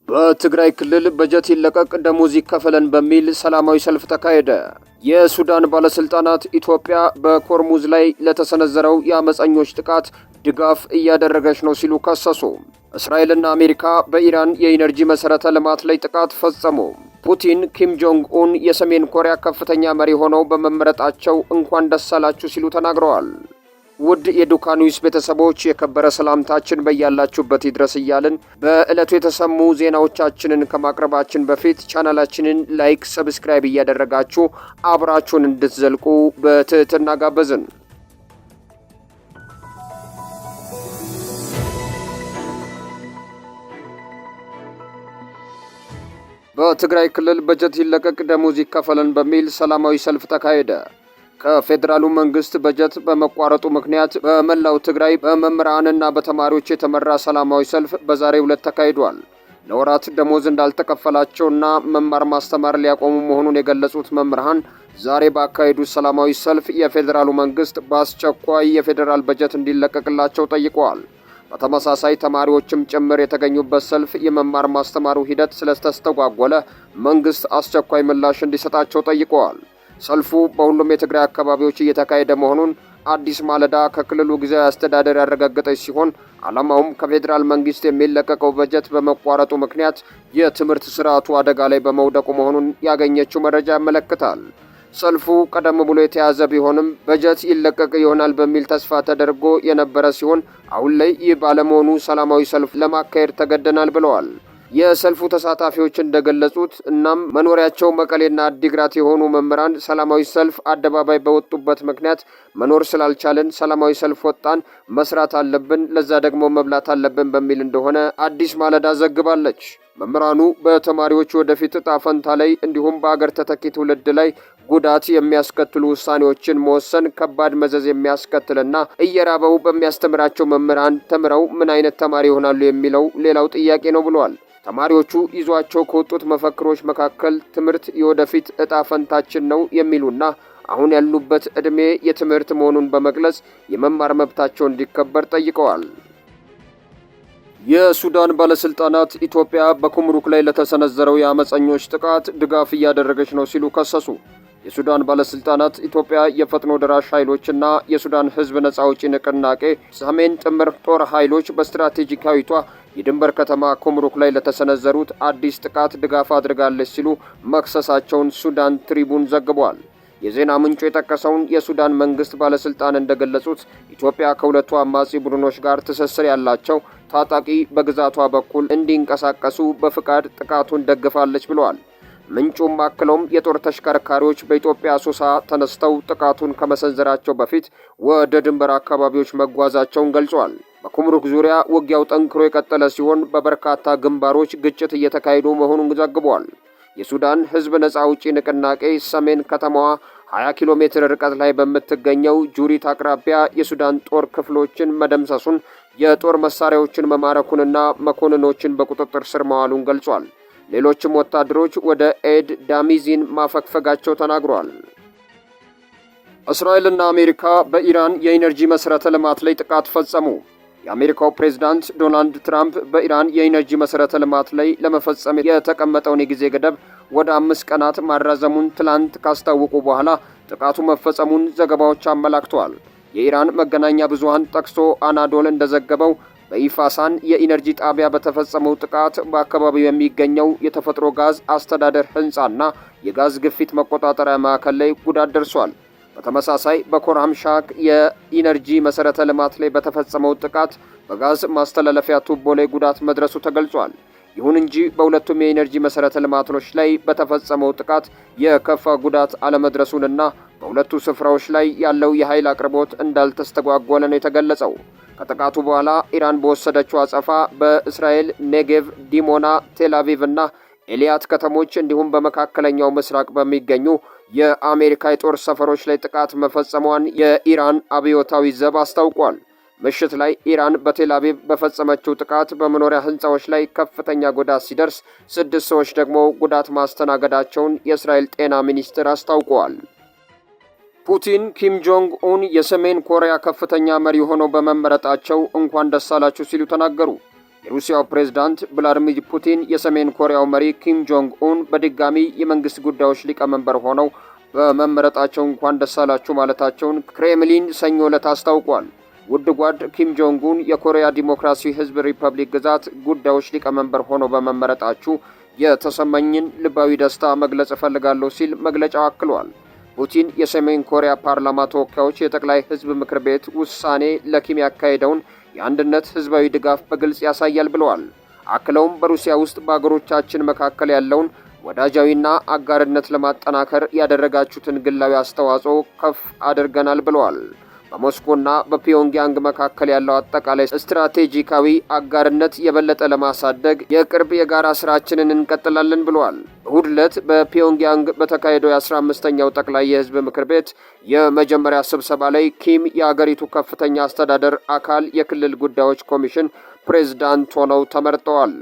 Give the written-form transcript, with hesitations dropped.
በትግራይ ክልል በጀት ይለቀቅ ደሞዝ ይከፈለን በሚል ሰላማዊ ሰልፍ ተካሄደ። የሱዳን ባለስልጣናት ኢትዮጵያ በኮርሙዝ ላይ ለተሰነዘረው የአመፀኞች ጥቃት ድጋፍ እያደረገች ነው ሲሉ ከሰሱ። እስራኤልና አሜሪካ በኢራን የኢነርጂ መሰረተ ልማት ላይ ጥቃት ፈጸሙ። ፑቲን ኪም ጆንግ ኡን የሰሜን ኮሪያ ከፍተኛ መሪ ሆነው በመመረጣቸው እንኳን ደስ አላችሁ ሲሉ ተናግረዋል። ውድ የዱካ ኒውስ ቤተሰቦች የከበረ ሰላምታችን በያላችሁበት ይድረስ እያልን በዕለቱ የተሰሙ ዜናዎቻችንን ከማቅረባችን በፊት ቻናላችንን ላይክ፣ ሰብስክራይብ እያደረጋችሁ አብራችሁን እንድትዘልቁ በትህትና ጋበዝን። በትግራይ ክልል በጀት ይለቀቅ ደሞዝ ይከፈለን በሚል ሰላማዊ ሰልፍ ተካሄደ። ከፌዴራሉ መንግስት በጀት በመቋረጡ ምክንያት በመላው ትግራይ በመምህራንና በተማሪዎች የተመራ ሰላማዊ ሰልፍ በዛሬው ዕለት ተካሂዷል። ለወራት ደሞዝ እንዳልተከፈላቸውና መማር ማስተማር ሊያቆሙ መሆኑን የገለጹት መምህራን ዛሬ ባካሄዱት ሰላማዊ ሰልፍ የፌዴራሉ መንግስት በአስቸኳይ የፌዴራል በጀት እንዲለቀቅላቸው ጠይቀዋል። በተመሳሳይ ተማሪዎችም ጭምር የተገኙበት ሰልፍ የመማር ማስተማሩ ሂደት ስለተስተጓጎለ መንግስት አስቸኳይ ምላሽ እንዲሰጣቸው ጠይቀዋል። ሰልፉ በሁሉም የትግራይ አካባቢዎች እየተካሄደ መሆኑን አዲስ ማለዳ ከክልሉ ጊዜያዊ አስተዳደር ያረጋገጠች ሲሆን ዓላማውም ከፌዴራል መንግስት የሚለቀቀው በጀት በመቋረጡ ምክንያት የትምህርት ስርዓቱ አደጋ ላይ በመውደቁ መሆኑን ያገኘችው መረጃ ያመለክታል። ሰልፉ ቀደም ብሎ የተያዘ ቢሆንም በጀት ይለቀቅ ይሆናል በሚል ተስፋ ተደርጎ የነበረ ሲሆን አሁን ላይ ይህ ባለመሆኑ ሰላማዊ ሰልፍ ለማካሄድ ተገደናል ብለዋል። የሰልፉ ተሳታፊዎች እንደገለጹት እናም መኖሪያቸው መቀሌና አዲግራት የሆኑ መምህራን ሰላማዊ ሰልፍ አደባባይ በወጡበት ምክንያት መኖር ስላልቻልን ሰላማዊ ሰልፍ ወጣን፣ መስራት አለብን፣ ለዛ ደግሞ መብላት አለብን በሚል እንደሆነ አዲስ ማለዳ ዘግባለች። መምህራኑ በተማሪዎች ወደፊት ዕጣ ፈንታ ላይ እንዲሁም በአገር ተተኪ ትውልድ ላይ ጉዳት የሚያስከትሉ ውሳኔዎችን መወሰን ከባድ መዘዝ የሚያስከትልና እየራበው በሚያስተምራቸው መምህራን ተምረው ምን አይነት ተማሪ ይሆናሉ የሚለው ሌላው ጥያቄ ነው ብለዋል። ተማሪዎቹ ይዟቸው ከወጡት መፈክሮች መካከል ትምህርት የወደፊት ዕጣ ፈንታችን ነው የሚሉና አሁን ያሉበት ዕድሜ የትምህርት መሆኑን በመግለጽ የመማር መብታቸው እንዲከበር ጠይቀዋል። የሱዳን ባለስልጣናት ኢትዮጵያ በኩምሩክ ላይ ለተሰነዘረው የአመፀኞች ጥቃት ድጋፍ እያደረገች ነው ሲሉ ከሰሱ። የሱዳን ባለስልጣናት ኢትዮጵያ የፈጥኖ ደራሽ ኃይሎችና የሱዳን ሕዝብ ነጻ አውጪ ንቅናቄ ሰሜን ጥምር ጦር ኃይሎች በስትራቴጂካዊቷ የድንበር ከተማ ኩምሩክ ላይ ለተሰነዘሩት አዲስ ጥቃት ድጋፍ አድርጋለች ሲሉ መክሰሳቸውን ሱዳን ትሪቡን ዘግቧል። የዜና ምንጩ የጠቀሰውን የሱዳን መንግስት ባለስልጣን እንደገለጹት ኢትዮጵያ ከሁለቱ አማጺ ቡድኖች ጋር ትስስር ያላቸው ታጣቂ በግዛቷ በኩል እንዲንቀሳቀሱ በፍቃድ ጥቃቱን ደግፋለች ብለዋል። ምንጩም አክለውም የጦር ተሽከርካሪዎች በኢትዮጵያ ሶሳ ተነስተው ጥቃቱን ከመሰንዘራቸው በፊት ወደ ድንበር አካባቢዎች መጓዛቸውን ገልጿል። በኩምሩክ ዙሪያ ውጊያው ጠንክሮ የቀጠለ ሲሆን በበርካታ ግንባሮች ግጭት እየተካሄዱ መሆኑን ዘግቧል። የሱዳን ሕዝብ ነጻ አውጪ ንቅናቄ ሰሜን ከተማዋ 20 ኪሎ ሜትር ርቀት ላይ በምትገኘው ጁሪት አቅራቢያ የሱዳን ጦር ክፍሎችን መደምሰሱን፣ የጦር መሳሪያዎችን መማረኩንና መኮንኖችን በቁጥጥር ስር መዋሉን ገልጿል። ሌሎችም ወታደሮች ወደ ኤድ ዳሚዚን ማፈግፈጋቸው ተናግሯል። እስራኤልና አሜሪካ በኢራን የኢነርጂ መሰረተ ልማት ላይ ጥቃት ፈጸሙ። የአሜሪካው ፕሬዝዳንት ዶናልድ ትራምፕ በኢራን የኢነርጂ መሰረተ ልማት ላይ ለመፈጸም የተቀመጠውን የጊዜ ገደብ ወደ 5 ቀናት ማራዘሙን ትላንት ካስታወቁ በኋላ ጥቃቱ መፈጸሙን ዘገባዎች አመላክተዋል። የኢራን መገናኛ ብዙሃን ጠቅሶ አናዶል እንደዘገበው በኢፋሳን የኢነርጂ ጣቢያ በተፈጸመው ጥቃት በአካባቢው የሚገኘው የተፈጥሮ ጋዝ አስተዳደር ህንጻና የጋዝ ግፊት መቆጣጠሪያ ማዕከል ላይ ጉዳት ደርሷል። በተመሳሳይ በኮርሃምሻክ የኢነርጂ መሰረተ ልማት ላይ በተፈጸመው ጥቃት በጋዝ ማስተላለፊያ ቱቦ ላይ ጉዳት መድረሱ ተገልጿል። ይሁን እንጂ በሁለቱም የኢነርጂ መሰረተ ልማቶች ላይ በተፈጸመው ጥቃት የከፋ ጉዳት አለመድረሱንና በሁለቱ ስፍራዎች ላይ ያለው የኃይል አቅርቦት እንዳልተስተጓጎለ ነው የተገለጸው። ከጥቃቱ በኋላ ኢራን በወሰደችው አጸፋ በእስራኤል ኔጌቭ፣ ዲሞና፣ ቴልአቪቭ እና ኤሊያት ከተሞች እንዲሁም በመካከለኛው ምስራቅ በሚገኙ የአሜሪካ የጦር ሰፈሮች ላይ ጥቃት መፈጸሟን የኢራን አብዮታዊ ዘብ አስታውቋል። ምሽት ላይ ኢራን በቴልአቪቭ በፈጸመችው ጥቃት በመኖሪያ ህንጻዎች ላይ ከፍተኛ ጉዳት ሲደርስ 6 ሰዎች ደግሞ ጉዳት ማስተናገዳቸውን የእስራኤል ጤና ሚኒስቴር አስታውቋል። ፑቲን ኪም ጆንግ ኡን የሰሜን ኮሪያ ከፍተኛ መሪ ሆነው በመመረጣቸው እንኳን ደስ አላችሁ ሲሉ ተናገሩ። የሩሲያው ፕሬዝዳንት ቭላዲሚር ፑቲን የሰሜን ኮሪያው መሪ ኪም ጆንግ ኡን በድጋሚ የመንግስት ጉዳዮች ሊቀመንበር ሆነው በመመረጣቸው እንኳን ደስ አላችሁ ማለታቸውን ክሬምሊን ሰኞ ዕለት አስታውቋል። ውድ ጓድ ኪም ጆንግ ኡን የኮሪያ ዲሞክራሲያዊ ህዝብ ሪፐብሊክ ግዛት ጉዳዮች ሊቀመንበር ሆነው በመመረጣችሁ የተሰማኝን ልባዊ ደስታ መግለጽ እፈልጋለሁ ሲል መግለጫው አክሏል። ፑቲን የሰሜን ኮሪያ ፓርላማ ተወካዮች የጠቅላይ ህዝብ ምክር ቤት ውሳኔ ለኪም ያካሄደውን የአንድነት ህዝባዊ ድጋፍ በግልጽ ያሳያል ብለዋል። አክለውም በሩሲያ ውስጥ በአገሮቻችን መካከል ያለውን ወዳጃዊና አጋርነት ለማጠናከር ያደረጋችሁትን ግላዊ አስተዋጽኦ ከፍ አድርገናል ብለዋል። በሞስኮና በፒዮንግያንግ መካከል ያለው አጠቃላይ ስትራቴጂካዊ አጋርነት የበለጠ ለማሳደግ የቅርብ የጋራ ስራችንን እንቀጥላለን ብለዋል። እሁድ ዕለት በፒዮንግያንግ በተካሄደው የ15ኛው ጠቅላይ የህዝብ ምክር ቤት የመጀመሪያ ስብሰባ ላይ ኪም የአገሪቱ ከፍተኛ አስተዳደር አካል የክልል ጉዳዮች ኮሚሽን ፕሬዝዳንት ሆነው ተመርጠዋል።